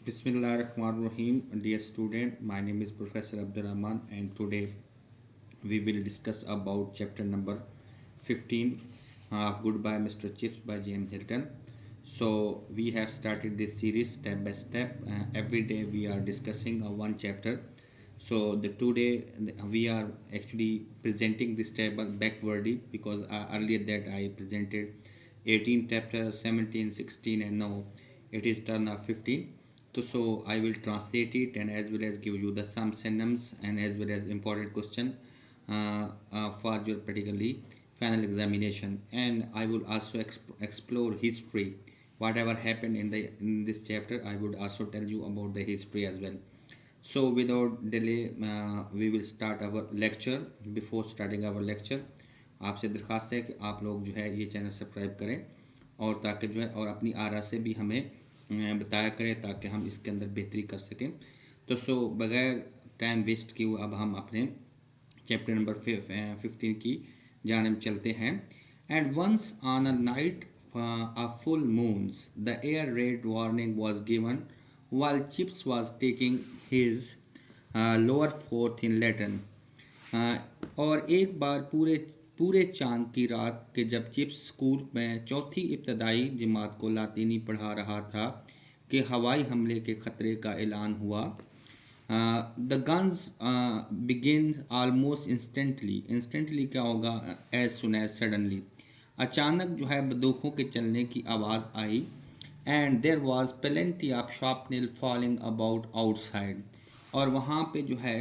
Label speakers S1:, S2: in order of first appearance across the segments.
S1: Bismillahirrahmanirrahim. Dear student, my name is Professor Abdul Rahman and today we will discuss about chapter number 15 of Goodbye Mr. Chips by James Hilton. So we have started this series step by step. Every day we are discussing one chapter. So the today we are actually presenting this table backwardly because earlier that I presented 18 chapter 17 16 and now it is turn of 15. So I will translate it and as well as give you the some synonyms and as well as important question for your particularly final examination, and I will also explore history. Whatever happened in this chapter, I would also tell you about the history as well. So without delay, we will start our lecture. Before starting our lecture, आपसे दरख्वास्त है कि आप लोग जो है ये channel subscribe करें और ताकि जो है और अपनी आरा से भी हमें बताया करें ताकि हम इसके अंदर बेहतरी कर सकें। तो बगैर टाइम वेस्ट किए अब हम अपने चैप्टर नंबर 15 की जानब चलते हैं। And once on a night of full moons the air raid warning was given while Chips was taking his lower fourth in Latin। और एक बार पूरे पूरे चांद की रात के जब चिप्स स्कूल में चौथी इब्तदाई जमात को लातीनी पढ़ा रहा था कि हवाई हमले के ख़तरे का ऐलान हुआ। The guns begin almost instantly क्या होगा, एज सुन एज सडनली, अचानक जो है बंदूकों के चलने की आवाज़ आई। And there was plenty of shrapnel falling about outside, और वहाँ पे जो है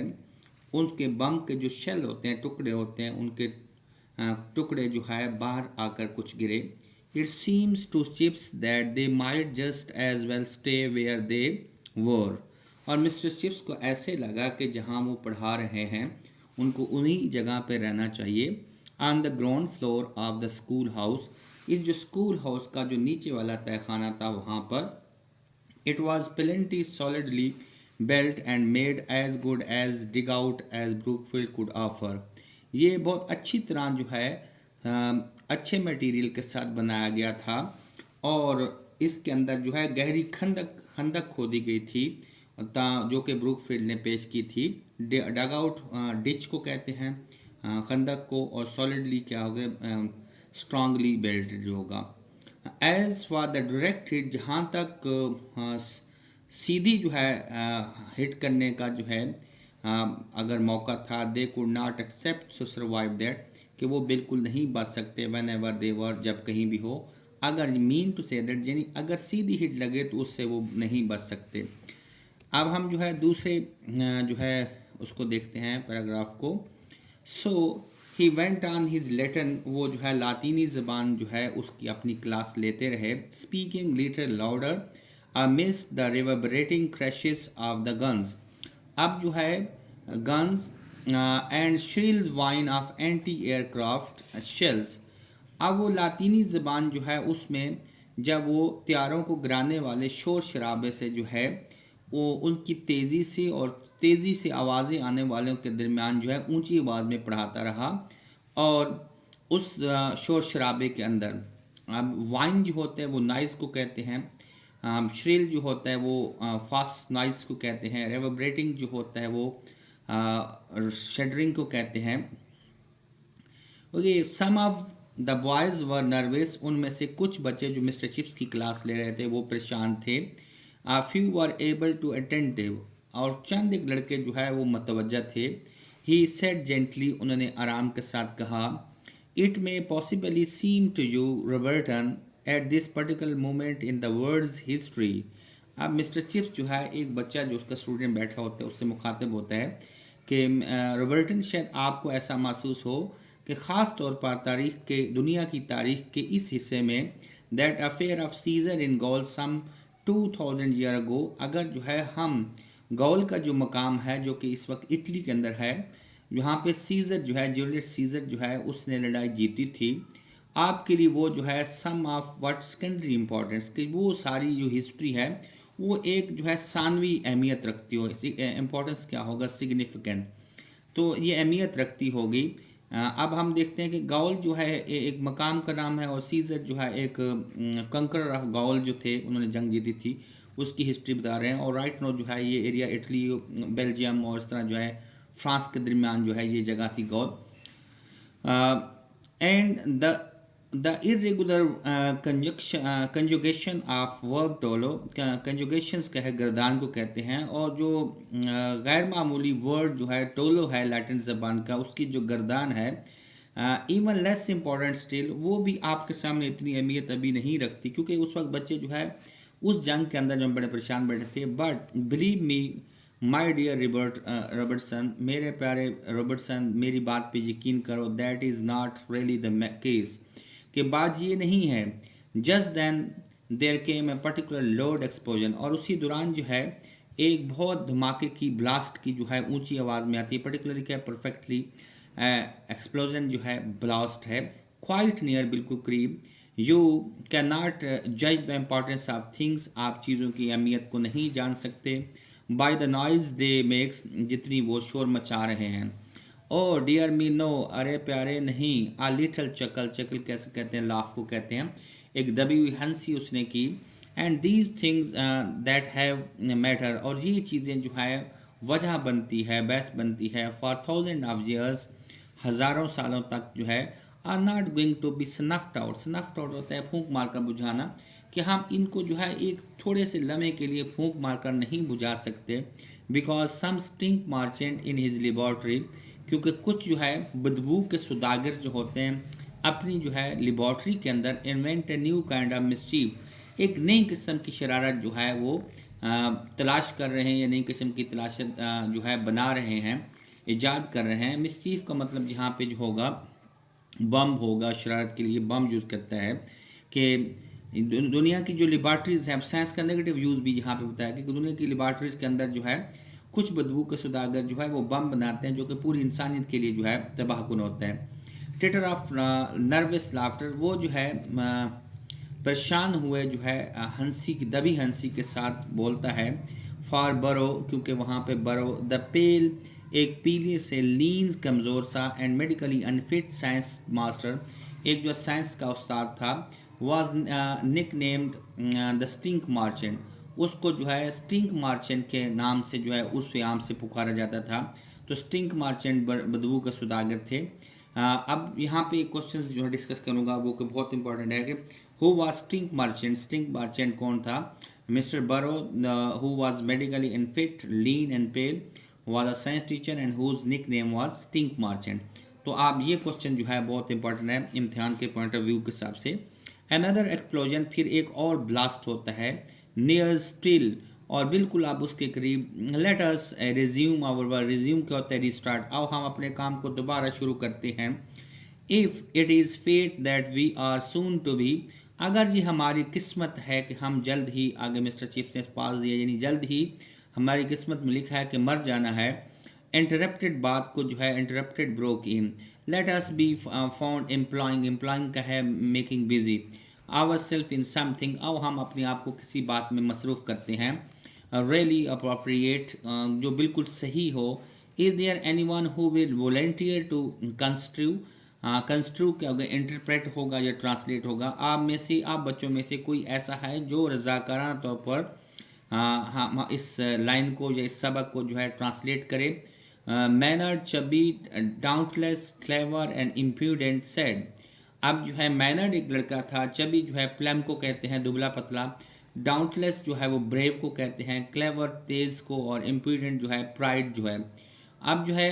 S1: उनके बम के जो शेल होते हैं, टुकड़े होते हैं, उनके टुकड़े जो है बाहर आकर कुछ गिरे। It seems to Chips that they might just as well stay where they were, और मिस्टर चिप्स को ऐसे लगा कि जहाँ वो पढ़ा रहे हैं उनको उन्हीं जगह पे रहना चाहिए। On the ground floor of the school house, इस जो स्कूल हाउस का जो नीचे वाला तहखाना था वहाँ पर it was plenty solidly belt and made as good as dig out as Brookfield could offer. ये बहुत अच्छी तरह जो है अच्छे मटेरियल के साथ बनाया गया था और इसके अंदर जो है गहरी खंदक खोदी गई थी जो कि ब्रूकफील्ड ने पेश की थी। डग आउट डिच को कहते हैं खंदक को, और सॉलिडली क्या हो गया, स्ट्रांगली बेल्टेड जो होगा। As for the direct hit, जहाँ तक सीधी जो है हिट करने का जो है अगर मौका था, they could not accept to survive that, कि वो बिल्कुल नहीं बच सकते। व्हेन एवर दे वर, जब कहीं भी हो, अगर मीन टू से दैट यानी अगर सीधी हिट लगे तो उससे वो नहीं बच सकते। अब हम जो है दूसरे जो है उसको देखते हैं पैराग्राफ को। So he went on his Latin, वो जो है लातीनी ज़बान जो है उसकी अपनी क्लास लेते रहे। Speaking little louder amidst the reverberating crashes of the guns, अब जो है guns and shrill whine of anti aircraft shells, अब वो लातीनी ज़बान जो है उसमें जब वो त्यारों को गिराने वाले शोर शराबे से जो है वो उनकी तेज़ी से आवाज़ें आने वालों के दरमियान जो है ऊंची आवाज़ में पढ़ाता रहा। और उस शोर शराबे के अंदर अब वाइन जो होते हैं वो नॉइज़ को कहते हैं, श्रिल जो होता है वो फास्ट नॉइज़ को कहते हैं, रेवर्बरेटिंग जो होता है वो शडरिंग को कहते हैं। Okay, some of the boys were nervous, उनमें से कुछ बच्चे जो मिस्टर चिप्स की क्लास ले रहे थे वो परेशान थे। Few were able to attentive, और चंद एक लड़के जो है वो मतवज्जा थे। ही सेड जेंटली, उन्होंने आराम के साथ कहा, it may possibly seem to you Robertson at this particular moment in the world's history. अब मिस्टर चिप्स जो है एक बच्चा जो उसका स्टूडेंट बैठा होता है उससे मुखातिब होता है कि रॉबर्टन शायद आपको ऐसा महसूस हो कि ख़ास तौर पर तारीख़ के दुनिया की तारीख़ के इस हिस्से में that affair of Caesar in Gaul some 2000 year ago, अगर जो है हम गौल का जो मकाम है जो कि इस वक्त इटली के अंदर है, यहाँ पे सीज़र जो है जूलियस सीज़र जो है उसने लड़ाई जीती थी, आपके लिए वो जो है सम ऑफ व्हाट सेकेंडरी इम्पोर्टेंस, कि वो सारी जो हिस्ट्री है वो एक जो है सानवी अहमियत रखती हो। इम्पोर्टेंस क्या होगा, सिग्निफिकेंट, तो ये अहमियत रखती होगी। अब हम देखते हैं कि गौल जो है एक मकाम का नाम है और सीज़र जो है एक कंकरर ऑफ गौल जो थे उन्होंने जंग जीती थी, उसकी हिस्ट्री बता रहे हैं। और राइट नो जो है ये एरिया इटली, बेल्जियम और इस तरह जो है फ्रांस के दरमियान जो है ये जगह थी Gaul. And the irregular conjugation of verb tollo, conjugations का है गर्दान को कहते हैं, और जो गैर मामूली वर्ड जो है टोलो है लैटिन ज़बान का, उसकी जो गर्दान है इवन लेस इम्पॉर्टेंट स्टिल, वो भी आपके सामने इतनी अहमियत अभी नहीं रखती, क्योंकि उस वक्त बच्चे जो है उस जंग के अंदर जो बड़े परेशान बैठे थे। But believe me my dear Robertson, मेरे प्यारे रॉबर्टसन, मेरी बात पे यकीन करो, that is not really the case, कि बात ये नहीं है। Just then there came a particular load explosion, और उसी दौरान जो है एक बहुत धमाके की ब्लास्ट की जो है ऊंची आवाज़ में आती है, पर्टिकुलरली क्या परफेक्टली एक्सप्लोजन जो है ब्लास्ट है, क्वाइट नियर, बिल्कुल करीब। यू कैन नॉट जज द इम्पॉर्टेंस ऑफ थिंग्स, आप चीज़ों की अहमियत को नहीं जान सकते by the noise they makes, जितनी वो शोर मचा रहे हैं। ओ डियर मी नो, अरे प्यारे नहीं। आ लिटल चकल, चकल कैसे कहते हैं, लाफ को कहते हैं, एक दबी हुई हंसी उसने की। And these things that have matter, और ये चीज़ें जो है वजह बनती है, बहस बनती है, फॉर थाउजेंड ऑफ ईयर्स, हज़ारों सालों तक जो है, are not going to be snuffed out. Snuffed out होता है फूंक मारकर बुझाना, कि हम इनको जो है एक थोड़े से लम्हे के लिए फूंक मारकर नहीं बुझा सकते। Because some stink merchant in his laboratory, क्योंकि कुछ जो है बदबू के सौदागर जो होते हैं अपनी जो है लेबॉर्ट्री के अंदर invent a new kind of mischief, एक नई किस्म की शरारत जो है वो तलाश कर रहे हैं, या नई किस्म की तलाश जो है बना रहे हैं, ईजाद कर रहे हैं। मिस्चीफ का मतलब यहाँ पे जो होगा बम होगा, शरारत के लिए बम यूज़ करता है। कि दुनिया की जो लेबॉर्ट्रीज़ हैं, साइंस का नेगेटिव यूज़ भी यहाँ पे बताया कि दुनिया की लेबॉर्ट्रीज़ के अंदर जो है कुछ बदबू के सौदागर जो है वो बम बनाते हैं, जो कि पूरी इंसानियत के लिए जो है तबाहकुन होता है। टेटर ऑफ नर्वस लाफ्टर, वो जो है परेशान हुए जो है हंसी की, दबी हंसी के साथ बोलता है। फॉर बरो, क्योंकि वहाँ पे बरो, द पेल, एक पीले से, लीन्स, कमज़ोर सा, and medically unfit science master, एक जो साइंस का उस्ताद था, was nick named the stink merchant, उसको जो है स्टिंक मार्चेंट के नाम से जो है उस आम से पुकारा जाता था। तो स्टिंक मार्चेंट बदबू के सौदागर थे। अब यहाँ पे एक क्वेश्चन जो है डिस्कस करूँगा वो कि बहुत इंपॉर्टेंट है कि who was stink merchant, stink merchant कौन था। Mr Burrow, who was medically unfit, lean and pale, was a science teacher and whose nick name was stink merchant. तो आप ये क्वेश्चन जो है बहुत इंपॉर्टेंट है इम्तिहान के पॉइंट ऑफ व्यू के हिसाब से। अनदर एक्सप्लोजन, फिर एक और ब्लास्ट होता है नियर स्टिल, और बिल्कुल आप उसके करीब। Let us resume our work, resume क्या होता है, रिस्टार्ट, आओ हम अपने काम को दोबारा शुरू करते हैं। If it is fate that we are soon to be, अगर ये हमारी किस्मत है कि हम जल्द ही, आगे मिस्टर चीफ ने पास दिया, यानी जल्द ही हमारी किस्मत में लिखा है कि मर जाना है। इंटरप्टेड बात को जो है interrupted broke in. Let us be found employing, employing का है making busy, our self in something, आओ हम अपने आप को किसी बात में मसरूफ़ करते हैं। रियली अप्रोप्रिएट, जो बिल्कुल सही हो। Is there any one who will volunteer to construe, construe क्या होगा, इंटरप्रेट होगा या ट्रांसलेट होगा। आप में से, आप बच्चों में से कोई ऐसा है जो रज़ाकाराना तौर पर हाँ इस लाइन को या इस सबक को जो है ट्रांसलेट करे। Mannered, chubby, doubtless, clever and impudent said. अब जो है मैनर्ड एक लड़का था, चबी जो है प्लम को कहते हैं दुबला पतला, डाउटलेस जो है वो ब्रेव को कहते हैं, क्लेवर तेज़ को, और इम्प्यूडेंट जो है प्राइड जो है। अब जो है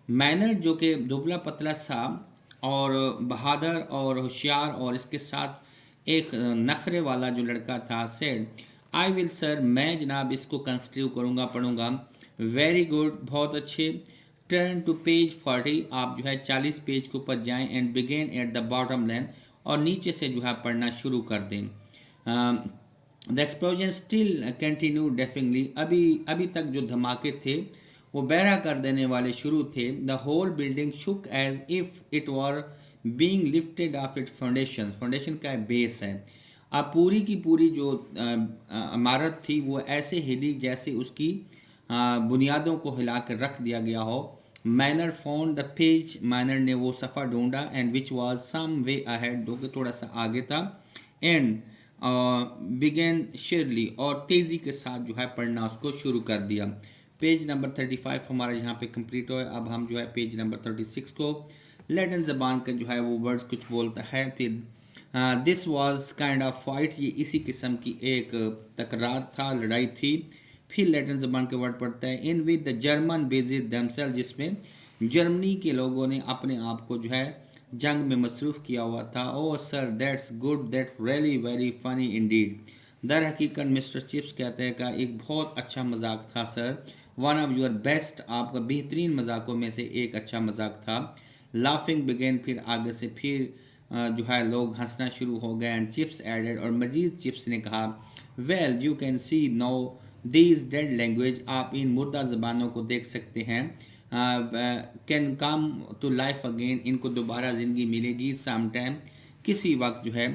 S1: मैनर्ड जो कि दुबला पतला सा और बहादुर और होशियार और इसके साथ एक नखरे वाला जो लड़का था, सेड आई विल सर, मैं जनाब इसको कंसिडर करूँगा, पढ़ूँगा। वेरी गुड, बहुत अच्छे। टर्न टू पेज 40, आप जो है 40 पेज के ऊपर जाएं, and begin at the bottom line, और नीचे से जो है पढ़ना शुरू कर दें। The explosion still continue deafeningly, अभी तक जो धमाके थे वो बहरा कर देने वाले शुरू थे। The whole building shook as if it were being lifted off it foundation, foundation का बेस है। अब पूरी की पूरी जो इमारत थी वो ऐसे हिली जैसे उसकी बुनियादों को हिला कर रख दिया गया हो। Manner found the page, Manner ने वो सफ़ा ढूंढा, and which was some way ahead, जो कि थोड़ा सा आगे था। एंड बिगेन शेयरली, और तेज़ी के साथ जो है पढ़ना उसको शुरू कर दिया। पेज नंबर 35 हमारा यहाँ पे कंप्लीट हो। अब हम जो है पेज नंबर 36 को लैटिन ज़बान का जो है वो वर्ड्स कुछ बोलता है। फिर this was kind of fight, ये इसी किस्म की एक तकरार था, लड़ाई थी। फिर लैटिन ज़बान के वर्ड पढ़ता है in with the German busied themselves, जिसमें जर्मनी के लोगों ने अपने आप को जो है जंग में मसरूफ़ किया हुआ था। Oh sir that's good, that really very funny indeed. दर हकीकत मिस्टर चिप्स कहते हैं का एक बहुत अच्छा मजाक था sir. One of your best, आपका बेहतरीन मजाकों में से एक अच्छा मजाक था। लाफिंग बिगेन, फिर आगे से फिर जो है लोग हंसना शुरू हो गए। एंड चिप्स एडेड, और मजीद चिप्स ने कहा well you can see no these dead language, आप इन मुर्दा ज़बानों को देख सकते हैं। Can come to life again, इनको दोबारा ज़िंदगी मिलेगी सम टाइम, किसी वक्त जो है।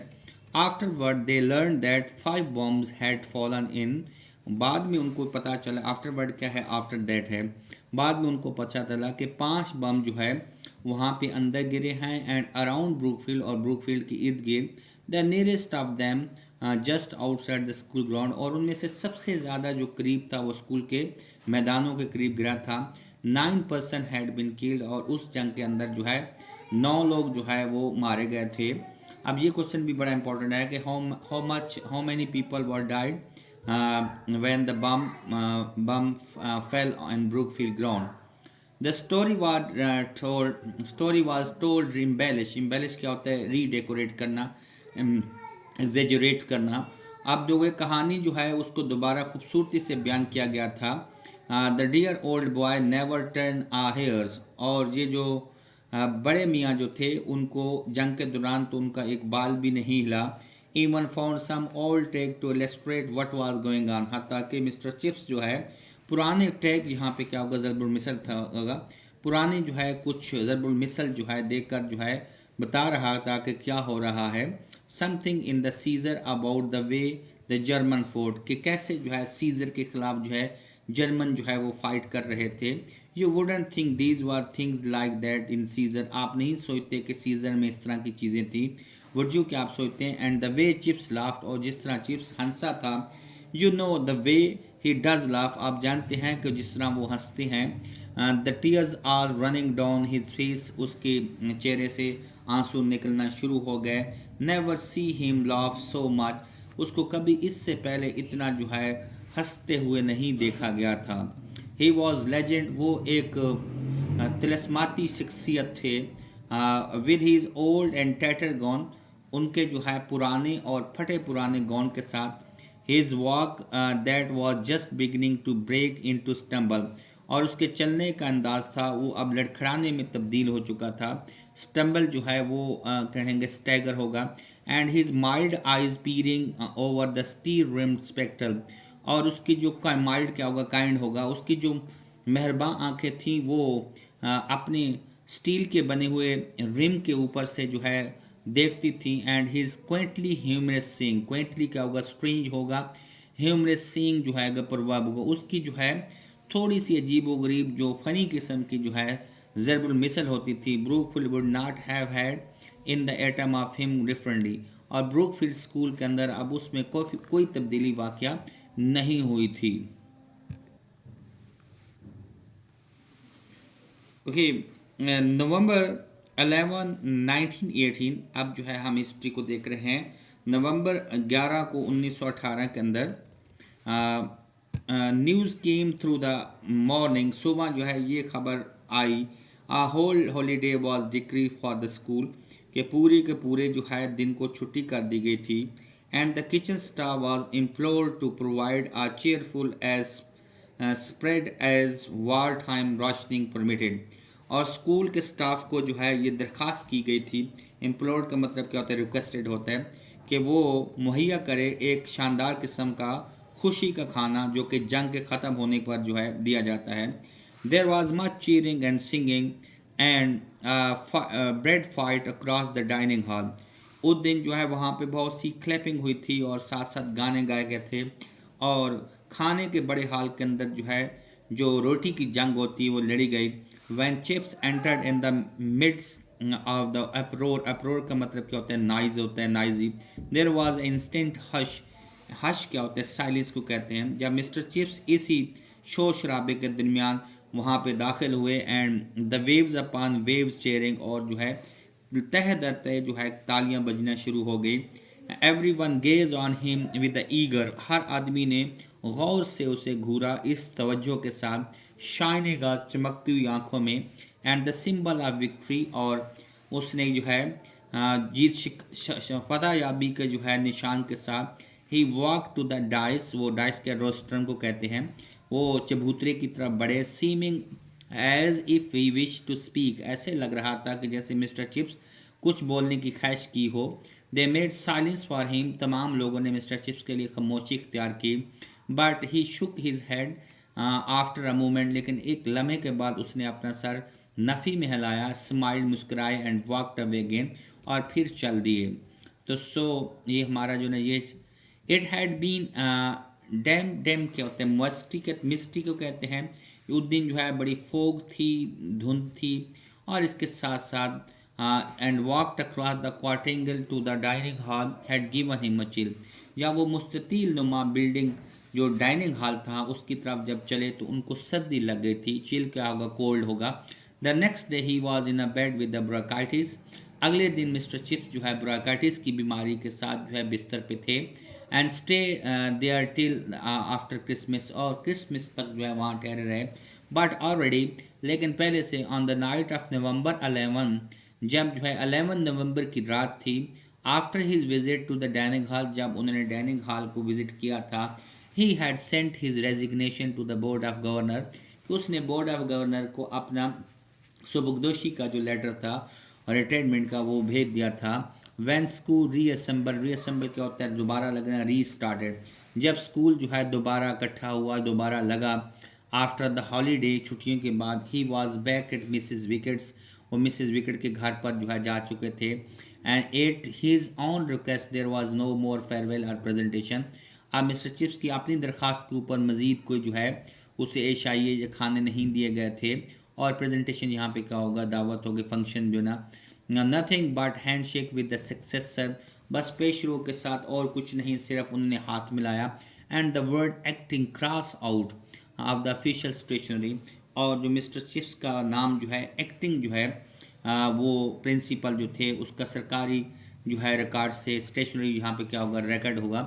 S1: Afterward they learn that 5 bombs had fallen in, बाद में उनको पता चला, आफ्टरवर्ड क्या है, आफ्टर दैट है, बाद में उनको पता चला कि 5 बम जो है वहाँ पे अंदर गिरे हैं। एंड अराउंड ब्रुकफील्ड, और ब्रुकफील्ड के इर्द गिर्द, the nearest of them just outside the school ground, और उनमें से सबसे ज़्यादा जो करीब था वो स्कूल के मैदानों के करीब गिरा था। 9 पर्सन हैड बिन किल्ड, और उस जंग के अंदर जो है 9 लोग जो है वो मारे गए थे। अब ये क्वेश्चन भी बड़ा इंपॉर्टेंट है कि how many people were died when the bomb fell on Brookfield ground. The story was told embellish, embellish क्या होता है, रीडेकोरेट करना, एग्जेजरेट करना। अब जो ये कहानी जो है उसको दोबारा खूबसूरती से बयान किया गया था। The dear old boy never turn a hairs, और ये जो बड़े मियाँ जो थे उनको जंग के दौरान तो उनका एक बाल भी नहीं हिला। Even found some old tag to illustrate what was going on, हत्ता कि मिस्टर चिप्स जो है पुराने टैग, यहाँ पे क्या होगा, ज़रबुल मिसल था होगा, पुराने जो है कुछ ज़रबुल मिसल जो है देखकर जो है बता रहा था कि क्या हो रहा है। Something in the seizure about the way the German fort, कि कैसे जो है सीजर के खिलाफ जो है जर्मन जो है वो फाइट कर रहे थे। You wouldn't think these were things like that in Caesar, आप नहीं सोचते कि सीजर में इस तरह की चीज़ें थी। वुड क्या आप सोचते हैं। And the way Chips laughed, और जिस तरह चिप्स हंसा था। You know the way he does laugh, आप जानते हैं कि जिस तरह वो हंसते हैं। The tears are running down his face, उसके चेहरे से आंसू निकलना शुरू हो गए। Never see him laugh so much, उसको कभी इससे पहले इतना जो है हंसते हुए नहीं देखा गया था। ही वॉज लेजेंड, वो एक तिलस्माती शख्सियत थे। With his old and tattered gown, उनके जो है पुराने और फटे पुराने गॉन के साथ। His walk that was just beginning to break into stumble, और उसके चलने का अंदाज था वो अब लड़खड़ाने में तब्दील हो चुका था। स्टम्बल जो है वो कहेंगे स्टैगर होगा। And his mild eyes peering over the steel rimmed spectral, और उसकी जो माइल्ड क्या होगा, काइंड होगा, उसकी जो मेहरबान आंखें थीं वो अपने स्टील के बने हुए रिम के ऊपर से जो है देखती थी। एंड हिज क्वेंटली ह्यूमरस सीइंग, क्वेंटली क्या होगा, स्ट्रेंज होगा, ह्यूमरस सीइंग जो है गपरवाब होगा, उसकी जो है थोड़ी सी अजीब व गरीब जो फनी किस्म की जो है ज़रबुल मिसल होती थी। Brookfield would not have had in the atom of him differently, और ब्रूकफील्ड स्कूल के अंदर अब उसमें कोई तब्दीली वाक़या नहीं हुई थी। ओके, नवंबर 11 1918, अब जो है हम हिस्ट्री को देख रहे हैं। नवंबर 11 को 1918 के अंदर news came through the morning, सुबह जो है ये खबर आई। A whole holiday was decree for the school, के पूरे जो है दिन को छुट्टी कर दी गई थी। And the kitchen staff was implored to provide a cheerful as spread as war time rationing permitted, और स्कूल के स्टाफ को जो है ये दरख्वास्त की गई थी। एम्प्लॉयड का मतलब क्या होता है, रिक्वेस्टेड होता है कि वो मुहैया करे एक शानदार किस्म का खुशी का खाना जो कि जंग के ख़त्म होने पर जो है दिया जाता है। There was much cheering and singing and bread fight across the dining hall, उस दिन जो है वहाँ पे बहुत सी क्लैपिंग हुई थी और साथ साथ गाने गाए गए थे। और खाने के बड़े हाल के अंदर जो है जो रोटी की जंग होती है वो लड़ी गई। When Chips entered in the midst of the uproar. Uproar का मतलब क्या होता है? Noise होता है, noisy. There was an instant hush. Hush क्या होता है? Silence को कहते हैं. जब मिस्टर चिप्स इसी शोर शराबे के दरमियान वहाँ पे दाखिल हुए and the waves upon waves cheering, और जो है तह दर तह जो है तालियां बजना शुरू हो गई. Everyone gaze on him with the eager. हर आदमी ने गौर से उसे घूरा इस तवज्जो के साथ, शाइनिंग चमकती हुई आंखों में, and the symbol of victory, और उसने जो है फतह याबी के जो है निशान के साथ ही वॉक टू द डाइस. वो डाइस के रोस्ट्रम को कहते हैं. वो चबूतरे की तरफ बढ़े. Seeming as if he wish to speak. ऐसे लग रहा था कि जैसे मिस्टर चिप्स कुछ बोलने की ख्वाहिश की हो. They made silence for him. तमाम लोगों ने मिस्टर चिप्स के लिए खामोशी इख्तियार की. But he shook his head after a moment. लेकिन एक लम्हे के बाद उसने अपना सर नफ़ी में हिलाया. स्माइल, मुस्कुराए, एंड वॉकड अवे अगेन, और फिर चल दिए. तो ये हमारा जो ना ये it had been dam. Dam क्या होते हैं? मिस्टी को कहते हैं. उस दिन जो है बड़ी फोग थी, धुंध थी, और इसके साथ साथ and walked across the quadrangle to the dining hall had given him a chill. या वो मुस्ततील नुमा बिल्डिंग जो डाइनिंग हॉल था उसकी तरफ जब चले तो उनको सर्दी लग गई थी. चिल क्या होगा? कोल्ड होगा. The next day he was in a bed with the bronchitis. अगले दिन मिस्टर चिप्स जो है ब्रोंकाइटिस की बीमारी के साथ जो है बिस्तर पे थे. And stay there till after Christmas. और क्रिसमस तक जो है वहाँ ठहरे रहे. बट ऑलरेडी, लेकिन पहले से, on the night of November 11, जब जो है 11 नवंबर की रात थी, after his visit to the dining hall, जब उन्होंने डाइनिंग हॉल को विजिट किया था, he had sent his resignation to the board of governor. उसने बोर्ड ऑफ गवर्नर को अपना सुबुकदोशी का जो लेटर था और रिटायरमेंट का वो भेज दिया था. वैन स्कूल रीअसेंबल क्या होता है? दोबारा लगना, रीस्टार्टेड. जब स्कूल जो है दोबारा इकट्ठा हुआ, दोबारा लगा, आफ्टर द हॉलीडे, छुट्टियों के बाद, he was back at Mrs wickets. वो मिसिज विकेट के घर पर जो है जा चुके थे. And at his own request there was no more farewell और प्रेजेंटेशन. अब मिस्टर चिप्स की अपनी दरख्वास्त के ऊपर मज़ीद कोई जो है उसे एशाइए खाने नहीं दिए गए थे. और प्रेजेंटेशन यहाँ पे क्या होगा? दावत होगी, फंक्शन जो ना. Nothing but hand shake with the successor. बस पेशरों के साथ और कुछ नहीं, सिर्फ उन्होंने हाथ मिलाया. And the word acting cross out of the official stationery. और जो मिस्टर चिप्स का नाम जो है एक्टिंग जो है वो प्रिंसिपल जो थे उसका सरकारी जो है रिकॉर्ड से स्टेशनरी यहाँ पे क्या होगा? रिकॉर्ड होगा,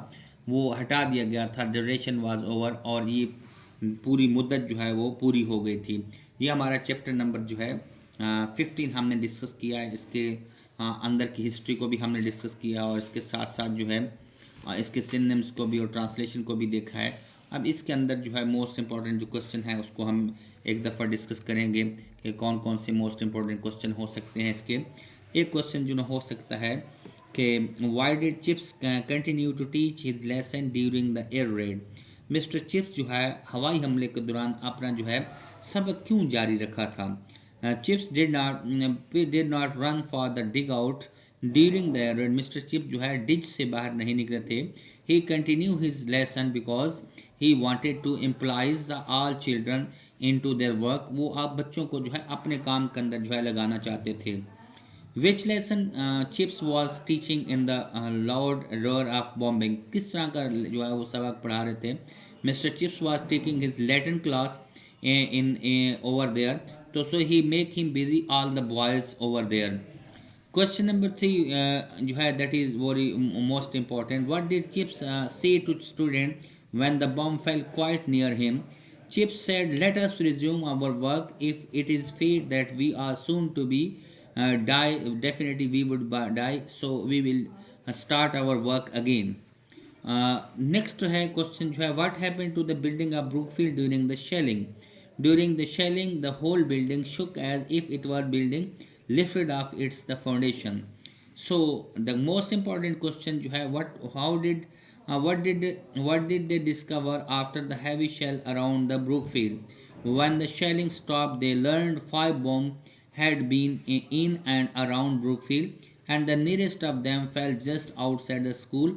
S1: वो हटा दिया गया था. Duration was over. और ये पूरी मुद्दत जो है वो पूरी हो गई थी. ये हमारा चैप्टर नंबर जो है 15 हमने डिस्कस किया है. इसके अंदर की हिस्ट्री को भी हमने डिस्कस किया और इसके साथ साथ जो है इसके सिनोनिम्स को भी और ट्रांसलेशन को भी देखा है. अब इसके अंदर जो है मोस्ट इंपॉर्टेंट जो क्वेश्चन है उसको हम एक दफ़ा डिस्कस करेंगे कि कौन कौन से मोस्ट इंपॉर्टेंट क्वेश्चन हो सकते हैं इसके. एक क्वेश्चन जो हो सकता है कि why did Chips continue to teach his lesson during the air raid. Mister Chips जो है हवाई हमले के दौरान अपना जो है सबक क्यों जारी रखा था. Chips did not run for the dig out during the air raid. Mister Chips जो है डिज से बाहर नहीं निकले थे. He continue his lesson because he wanted to employees the all children into their work. वो आप बच्चों को जो है अपने काम के अंदर जो है लगाना चाहते थे. विच lesson chips was teaching in the loud roar of bombing. किस तरह का जो है वो सबक पढ़ा रहे थे. Mister Chips was taking his Latin class in over there. तो so he make him busy all the boys over there. Question number 3 जो है that is very most important. What did Chips say to student when the bomb fell quite near him. Chips said, "Let us resume our work. If it is fate that we are soon to be die, definitely we would die. So we will start our work again." Next है question जो है what happened to the building of Brookfield during the shelling. During the shelling, the whole building shook as if it were building lifted off its the foundation. So the most important question जो है what did they discover after the heavy shell around the Brookfield? When the shelling stopped, they learned 5 bombs had been in and around Brookfield, and the nearest of them fell just outside the school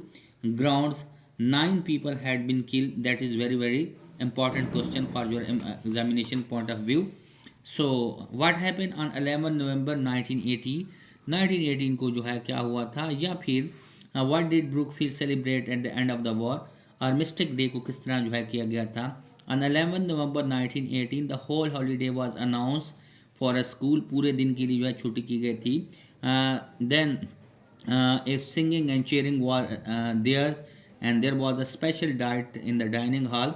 S1: grounds. 9 people had been killed. That is very important question for your examination point of view. So what happen on 11 नवंबर 1980, 1918 को जो है क्या हुआ था, या फिर what did Brookfield celebrate at the end of the war, और armistice day को किस तरह जो है किया गया था। On 11 November 1918 the whole holiday was announce for a school, पूरे दिन के लिए जो है छुट्टी की गई थी। Then a singing and cheering was theirs, and there was a special diet in the dining hall,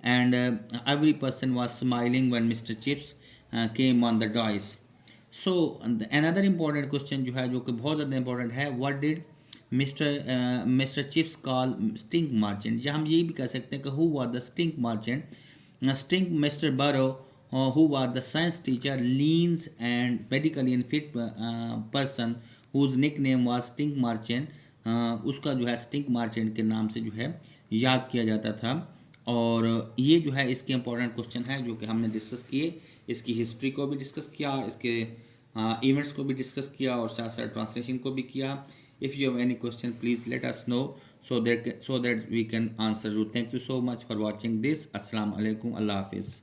S1: and every person was smiling when Mr. Chips came on the dais. So another important question जो है, जो कि बहुत ज़्यादा important है, what did Mr. Chips call stink merchant, या हम ये भी कह सकते हैं कि who was the stink merchant. Stink Mr. Burrow, who was the science teacher, leans and medically unfit person whose nickname was stink merchant, उसका जो है स्टिंक मार्चेंट के नाम से जो है याद किया जाता था। और ये जो है इसके इंपॉर्टेंट क्वेश्चन है जो कि हमने डिस्कस किए, इसकी हिस्ट्री को भी डिस्कस किया, इसके इवेंट्स को भी डिस्कस किया, और साथ साथ ट्रांसलेशन को भी किया। If you have any question please let us know so that we can answer you. Thank you so much for watching this. Assalamu alaikum. Allah Hafiz.